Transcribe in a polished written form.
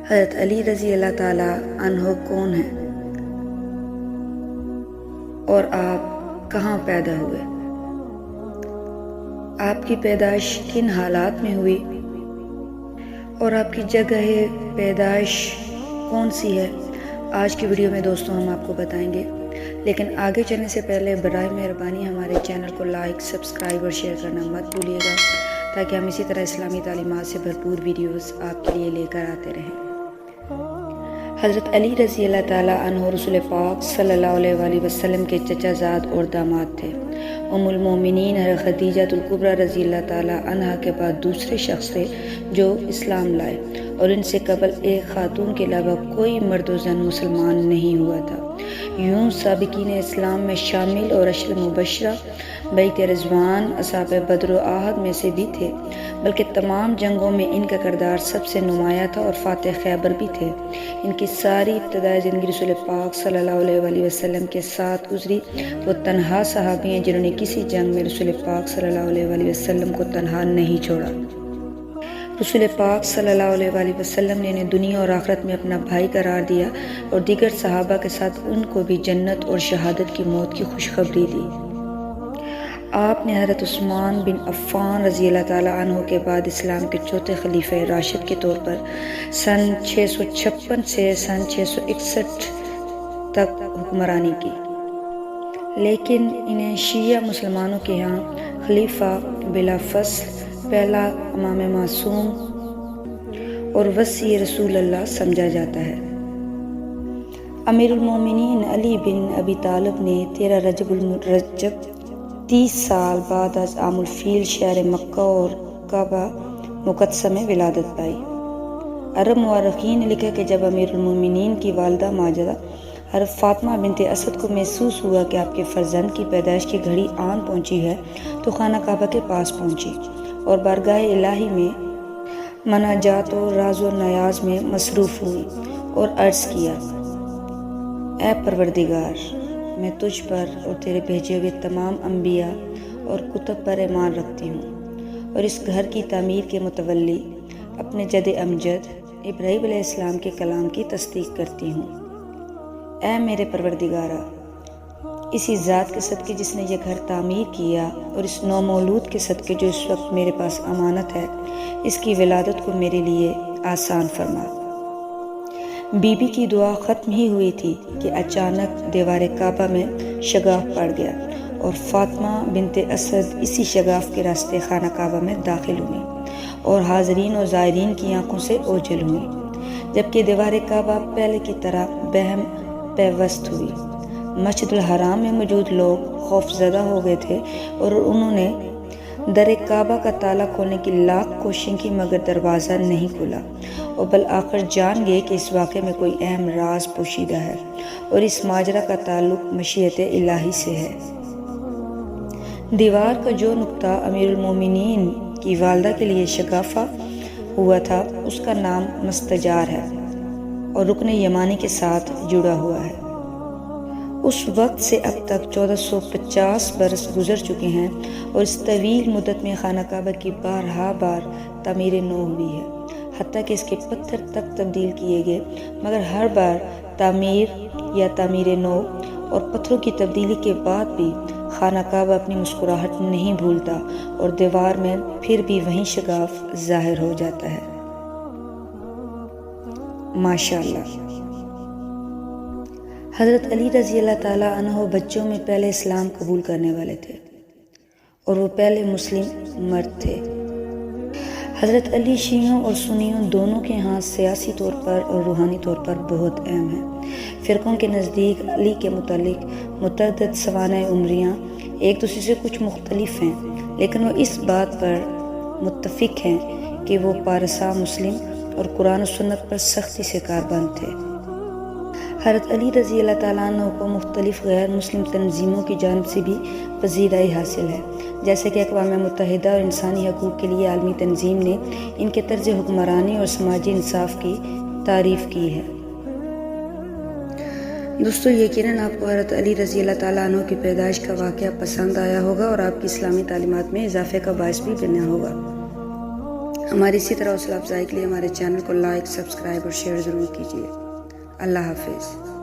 حضرت علی رضی اللہ تعالیٰ عنہ کون ہیں اور آپ کہاں پیدا ہوئے؟ آپ کی پیدائش کن حالات میں ہوئی اور آپ کی جگہ پیدائش کون سی ہے؟ آج کی ویڈیو میں دوستوں ہم آپ کو بتائیں گے، لیکن آگے چلنے سے پہلے برائے مہربانی ہمارے چینل کو لائک، سبسکرائب اور شیئر کرنا مت بھولیے گا، تاکہ ہم اسی طرح اسلامی تعلیمات سے بھرپور ویڈیوز آپ کے لیے لے کر آتے رہیں۔ حضرت علی رضی اللہ تعالیٰ عنہ رسول پاک صلی اللہ علیہ وآلہ وسلم کے چچا زاد اور داماد تھے۔ ام المومنین حضرت خدیجہ الکبریٰ رضی اللہ تعالیٰ عنہا کے بعد دوسرے شخص تھے جو اسلام لائے، اور ان سے قبل ایک خاتون کے علاوہ کوئی مرد و زن مسلمان نہیں ہوا تھا۔ یوں سابقین اسلام میں شامل اور عشر مبشرہ بیعت رضوان، اصحاب بدر و احد میں سے بھی تھے، بلکہ تمام جنگوں میں ان کا کردار سب سے نمایاں تھا اور فاتح خیبر بھی تھے۔ ان کی ساری ابتدائی زندگی رسول پاک صلی اللہ علیہ وآلہ وسلم کے ساتھ گزری۔ وہ تنہا صحابی ہیں جنہوں نے کسی جنگ میں رسول پاک صلی اللہ علیہ وآلہ وسلم کو تنہا نہیں چھوڑا۔ رسول پاک صلی اللہ علیہ وآلہ وسلم نے انہیں دنیا اور آخرت میں اپنا بھائی قرار دیا اور دیگر صحابہ کے ساتھ ان کو بھی جنت اور شہادت کی موت کی خوشخبری دی۔ آپ نے حضرت عثمان بن عفان رضی اللہ تعالیٰ عنہ کے بعد اسلام کے چوتھے خلیفہ راشد کے طور پر سن 656 سے سن 661 تک حکمرانی کی، لیکن انہیں شیعہ مسلمانوں کے ہاں خلیفہ بلا فصل، پہلا امام معصوم اور وصی رسول اللہ سمجھا جاتا ہے۔ امیر المومنین علی بن ابی طالب نے 13 رجب 30 سال بعد از عام الفیل شہر مکہ اور کعبہ مقدسہ میں ولادت پائی۔ عرب مورخین نے لکھا کہ جب امیر المومنین کی والدہ ماجدہ حضرت فاطمہ بنت اسد کو محسوس ہوا کہ آپ کے فرزند کی پیدائش کی گھڑی آن پہنچی ہے، تو خانہ کعبہ کے پاس پہنچی اور بارگاہ الہی میں مناجات و راز و نیاز میں مصروف ہوئی اور عرض کیا: اے پروردگار، میں تجھ پر اور تیرے بھیجے ہوئے تمام انبیاء اور کتب پر ایمان رکھتی ہوں، اور اس گھر کی تعمیر کے متولی اپنے جد امجد ابراہیم علیہ السلام کے کلام کی تصدیق کرتی ہوں۔ اے میرے پروردگارا، اسی ذات کے صدقے جس نے یہ گھر تعمیر کیا، اور اس نومولود کے صدقے جو اس وقت میرے پاس امانت ہے، اس کی ولادت کو میرے لیے آسان فرما۔ بی بی کی دعا ختم ہی ہوئی تھی کہ اچانک دیوار کعبہ میں شگاف پڑ گیا اور فاطمہ بنت اسد اسی شگاف کے راستے خانہ کعبہ میں داخل ہوئی اور حاضرین و زائرین کی آنکھوں سے اوجھل ہوئی، جبکہ دیوار کعبہ پہلے کی طرح بہم پیوست ہوئی۔ مسجد الحرام میں موجود لوگ خوف زدہ ہو گئے تھے اور انہوں نے در کعبہ کا تالا کھولنے کی لاکھ کوششیں کی، مگر دروازہ نہیں کھلا، اور بالآخر جان گئے کہ اس واقعے میں کوئی اہم راز پوشیدہ ہے اور اس ماجرا کا تعلق مشیت الہی سے ہے۔ دیوار کا جو نقطہ امیر المومنین کی والدہ کے لیے شگافہ ہوا تھا، اس کا نام مستجار ہے اور رکن یمانی کے ساتھ جڑا ہوا ہے۔ اس وقت سے اب تک 1450 برس گزر چکے ہیں، اور اس طویل مدت میں خانہ کعبہ کی بارہا بار تعمیر نو ہوئی ہے، حتیٰ کہ اس کے پتھر تک تبدیل کیے گئے، مگر ہر بار تعمیر نو اور پتھروں کی تبدیلی کے بعد بھی خانہ کعبہ اپنی مسکراہٹ نہیں بھولتا اور دیوار میں پھر بھی وہی شگاف ظاہر ہو جاتا ہے۔ ماشاءاللہ۔ حضرت علی رضی اللہ تعالیٰ عنہ بچوں میں پہلے اسلام قبول کرنے والے تھے اور وہ پہلے مسلم مرد تھے۔ حضرت علی شیعوں اور سنیوں دونوں کے ہاں سیاسی طور پر اور روحانی طور پر بہت اہم ہیں۔ فرقوں کے نزدیک علی کے متعلق متعدد سوانح عمریاں ایک دوسرے سے کچھ مختلف ہیں، لیکن وہ اس بات پر متفق ہیں کہ وہ پارسا مسلم اور قرآن و سنت پر سختی سے کاربند تھے۔ حضرت علی رضی اللہ تعالیٰ عنہ کو مختلف غیر مسلم تنظیموں کی جانب سے بھی پذیرائی حاصل ہے، جیسے کہ اقوام متحدہ اور انسانی حقوق کے لیے عالمی تنظیم نے ان کے طرز حکمرانی اور سماجی انصاف کی تعریف کی ہے۔ دوستو، یقیناً آپ کو حضرت علی رضی اللہ تعالیٰ عنہ کی پیدائش کا واقعہ پسند آیا ہوگا اور آپ کی اسلامی تعلیمات میں اضافے کا باعث بھی بنا ہوگا۔ ہماری اسی طرح حوصلہ افزائی کے لیے ہمارے چینل کو لائک، سبسکرائب اور شیئر ضرور کیجیے۔ اللہ حافظ۔